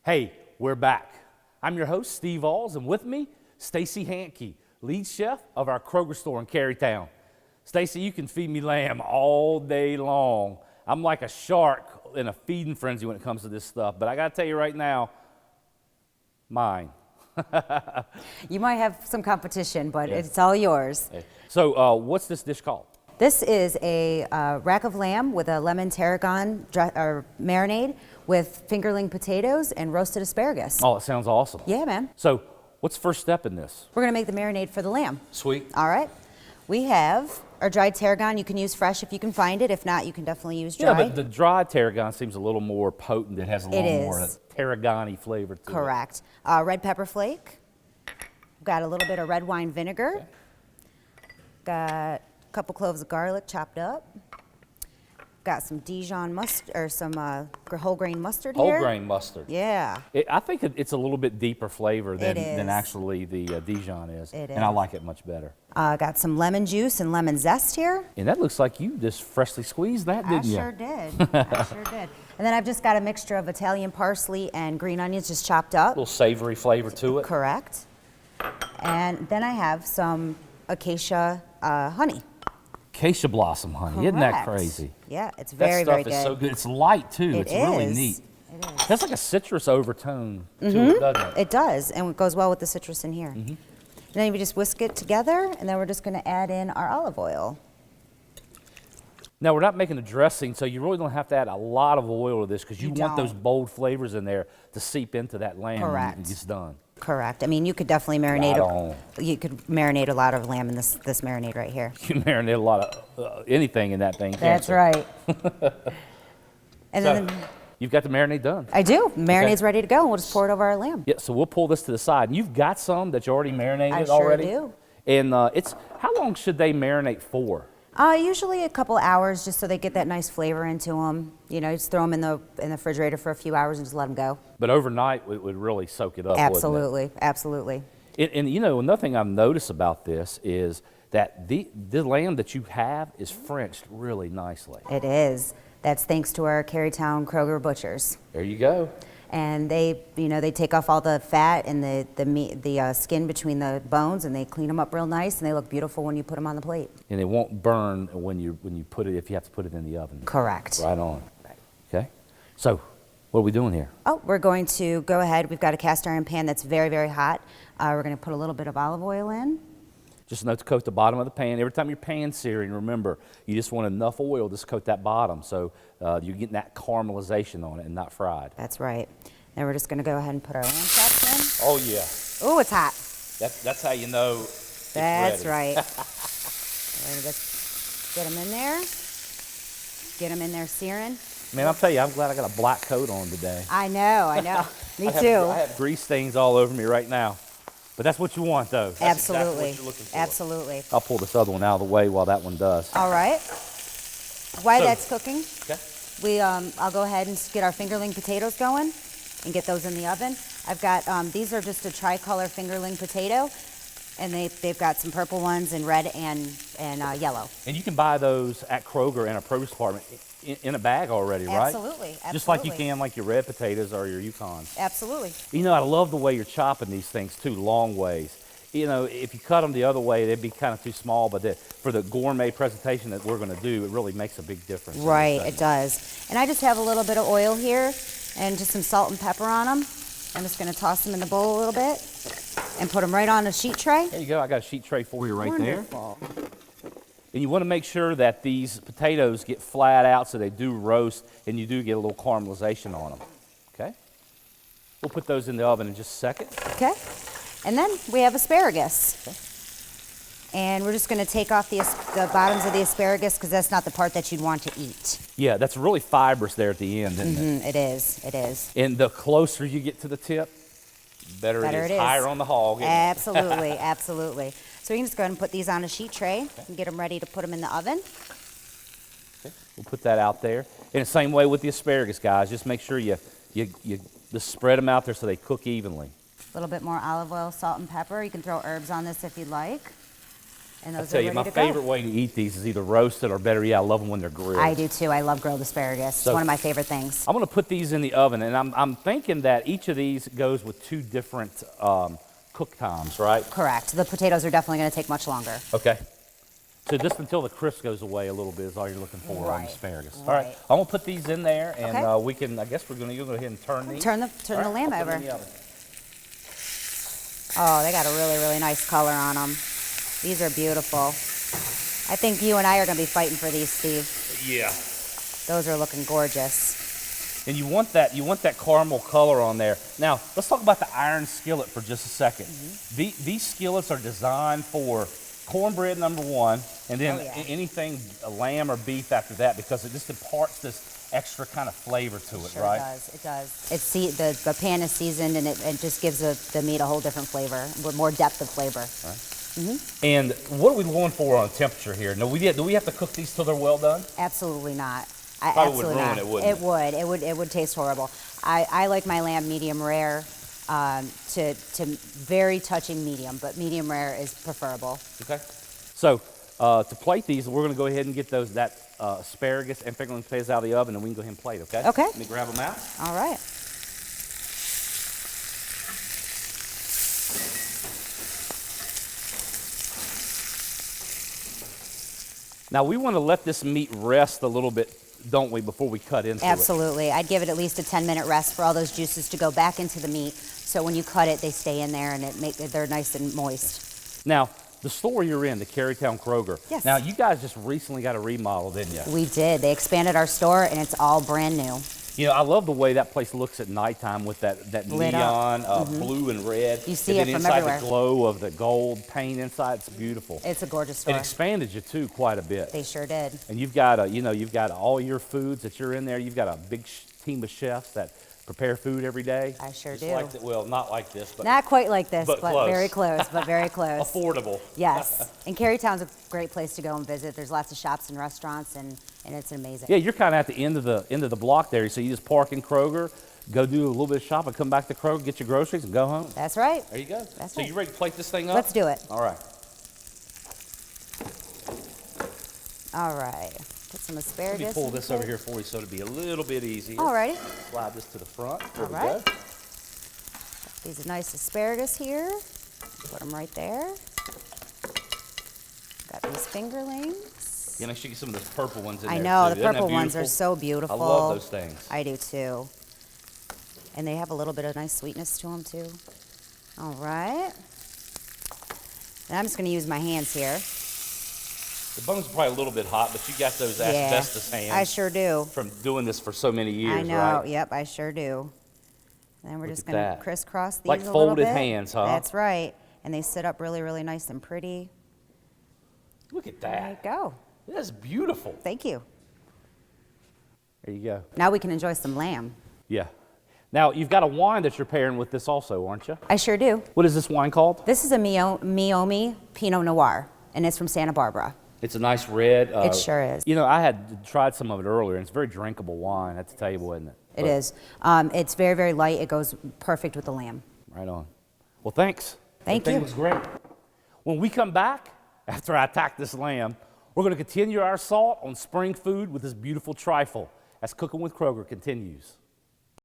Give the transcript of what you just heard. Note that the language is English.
Hey, we're back. I'm your host, Steve Alls, and with me, Stacey Hantke, lead chef of our Kroger store in Carytown. Stacey, you can feed me lamb all day long. I'm like a shark in a feeding frenzy when it comes to this stuff, but I gotta tell you right now, mine. You might have some competition, but it's all yours. So what's this dish called? This is a rack of lamb with a lemon tarragon marinade with fingerling potatoes and roasted asparagus. Oh, it sounds awesome. Yeah, man. So what's the first step in this? We're gonna make the marinade for the lamb. Sweet. All right. We have our dried tarragon. You can use fresh if you can find it. If not, you can definitely use dry. Yeah, but the dried tarragon seems a little more potent. It has a little more tarragon-y flavor to it. Correct. Red pepper flake. Got a little bit of red wine vinegar. Okay. Got a couple cloves of garlic chopped up. Got some Dijon mustard, or some whole grain mustard here. Whole grain mustard. Yeah. I think it's a little bit deeper flavor than is. actually the Dijon is. It And I is. like it much better. Got some lemon juice and lemon zest here. And that looks like you just freshly squeezed that, didn't you? I sure did. I sure did. And then I've just got a mixture of Italian parsley and green onions just chopped up. A little savory flavor to it. Correct. And then I have some acacia honey. Acacia blossom honey. Isn't that Correct. crazy? Yeah, it's That very, stuff very is good. so good. It's light too. It It's really is. neat. It is. It has like a citrus overtone to it, doesn't it? It does, and it goes well with the citrus in here. And then we just whisk it together, and then we're just going to add in our olive oil. Now, we're not making a dressing, so you really don't have to add a lot of oil to this because you want those don't. bold flavors in there to seep into that lamb Correct. when it's done. Correct. I mean, you could definitely marinate. Right on. You could marinate a lot of lamb in this marinade right here. You can marinate a lot of anything in that thing, can't That's you? right. And So, then you've got the marinade done. I do. Marinade's ready to go. We'll just pour it over our lamb. Yeah, so we'll pull this to the side. And you've got some that you already marinated I sure already? do. And how long should they marinate for? Usually a couple hours, just so they get that nice flavor into them. You know, just throw them in the refrigerator for a few hours and just let them go. But overnight, it would really soak it up, wouldn't it? Absolutely, absolutely. And you know, another thing I've noticed about this is that the lamb that you have is Frenched really nicely. It is. That's thanks to our Carytown Kroger butchers. There you go. And they take off all the fat and the meat, the skin between the bones, and they clean them up real nice, and they look beautiful when you put them on the plate. And it won't burn when you put it, if you have to put it in the oven. Correct. Right on. Okay. So, what are we doing here? Oh, we're going to go ahead. We've got a cast iron pan that's very, very hot. We're going to put a little bit of olive oil in. Just enough to coat the bottom of the pan. Every time you're pan searing, remember, you just want enough oil to coat that bottom so you're getting that caramelization on it and not fried. That's right. Then we're just going to go ahead and put our lamb chops Oh, yeah. in. Oh, it's hot. That's how you know it's That's ready. right. We're going to just get them in there. Get them in there searing. Man, I'll tell you, I'm glad I got a black coat on today. I know. Me I too. have grease stains all over me right now. But that's what you want, though. That's Absolutely. exactly what you're looking for. Absolutely. I'll pull this other one out of the way while that one does. All right. While So- that's cooking, Okay. I'll go ahead and get our fingerling potatoes going and get those in the oven. I've got these are just a tricolor fingerling potato, and they've got some purple ones and red and yellow. And you can buy those at Kroger in a produce department in a bag already, right? Absolutely. Just like you can like your red potatoes or your Yukons. Absolutely. You know, I love the way you're chopping these things too, long ways. You know, if you cut them the other way, they'd be kind of too small, but for the gourmet presentation that we're going to do, it really makes a big difference. Right, it does. And I just have a little bit of oil here and just some salt and pepper on them. I'm just going to toss them in the bowl a little bit and put them right on a sheet tray. There you go. I got a sheet tray for you right there. Wonderful. And you want to make sure that these potatoes get flat out so they do roast and you do get a little caramelization on them. Okay? We'll put those in the oven in just a second. Okay. And then we have asparagus. Okay. And we're just going to take off the bottoms of the asparagus because that's not the part that you'd want to eat. Yeah, that's really fibrous there at the end, isn't it? It is. It is. And the closer you get to the tip, better it is. Higher on the hog. isn't it? Absolutely. Absolutely. So we can just go ahead and put these on a sheet tray and get them ready to put them in the oven. Okay. We'll put that out there. In the same way with the asparagus, guys, just make sure you just spread them out there so they cook evenly. A little bit more olive oil, salt, and pepper. You can throw herbs on this if you'd like. And I those tell are you, ready my to favorite go. way to eat these is either roasted or better yet, I love them when they're grilled. I do too. I love grilled asparagus. So- It's one of my favorite things. I'm going to put these in the oven, and I'm thinking that each of these goes with 2 different cook times, right? Correct. The potatoes are definitely going to take much longer. Okay. So just until the crisp goes away a little bit is all you're looking for on Right, asparagus. All right, right. I'm going to put these in there, and Okay. we can, I guess we're going to go ahead and turn these. Turn the All right, lamb I'll put them over. in the oven. Oh, they got a really, really nice color on them. These are beautiful. I think you and I are going to be fighting for these, Steve. Yeah. Those are looking gorgeous. And you want that caramel color on there. Now, let's talk about the iron skillet for just a second. These skillets are designed for cornbread, number one, and then Oh, yeah. anything lamb or beef after that, because it just imparts this extra kind of flavor to it, Sure right? It does. It's the pan is seasoned, and it just gives the meat a whole different flavor, with more depth of flavor. And what are we going for on temperature here? No, do we have to cook these till they're well done? Absolutely not. Probably would Absolutely ruin not. it, wouldn't it? It would taste horrible. I like my lamb medium rare to very touching medium, but medium rare is preferable. Okay. So to plate these, we're going to go ahead and get that asparagus and fingerling potatoes out of the oven, and we can go ahead and plate, okay? Okay. Let me grab them out. All right. Now, we want to let this meat rest a little bit, don't we, before we cut into it? Absolutely. I'd give it at least a 10-minute rest for all those juices to go back into the meat, so when you cut it, they stay in there and they're nice and moist. Now, the store you're in, the Carytown Kroger. Yes. Now, you guys just recently got a remodel, didn't you? We did. They expanded our store, and it's all brand new. You know, I love the way that place looks at nighttime with that Lit up. neon blue and red. You see and it then from inside everywhere. the glow of the gold paint inside. It's beautiful. It's a gorgeous It store. expanded you too quite a bit. They sure did. And you've got all your foods that you're in there. You've got a big team of chefs that prepare food every day. I sure Just do. Like well, not like this, but Not quite like this, but but close. very close, but very close. affordable. Yes. And Carytown's a great place to go and visit. There's lots of shops and restaurants, and it's amazing. Yeah, you're kind of at the end of the block there. So you just park in Kroger, go do a little bit of shopping, come back to Kroger, get your groceries, and go home. That's right. There you go. That's so right. you ready to plate this thing up? Let's do it. All right. All right. Put some Let asparagus. me pull in this the over plate. here for you so it'll be a little bit easier. All righty. Slide this to the front. There All we right. go. These are nice asparagus here. Put them right there. Got these fingerlings. Yeah, make sure you get some of those purple ones in I there know, too. the Isn't that purple ones are beautiful? so beautiful. I love those things. I do too. And they have a little bit of nice sweetness to them too. All right. And I'm just going to use my hands here. The bones are probably a little bit hot, but you got those asbestos hands I sure do. from doing this for so many years, I know. right? Yep, I sure do. And then we're Look just at going to that. crisscross these Like a little folded bit. hands, huh? That's right. And they sit up really, really nice and pretty. Look at There you that. go. That's beautiful. Thank you. There you go. Now we can enjoy some lamb. Yeah. Now, you've got a wine that you're pairing with this also, aren't you? I sure do. What is this wine called? This is a Meiomi Pinot Noir, and it's from Santa Barbara. It's a nice red. It sure is. You know, I had tried some of it earlier, and it's very drinkable wine at the table, isn't it? It is. It's very, very light. It goes perfect with the lamb. Right on. Well, thanks. Thank Everything you. looks great. When we come back, after I attack this lamb, we're going to continue our assault on spring food with this beautiful trifle as Cooking with Kroger continues.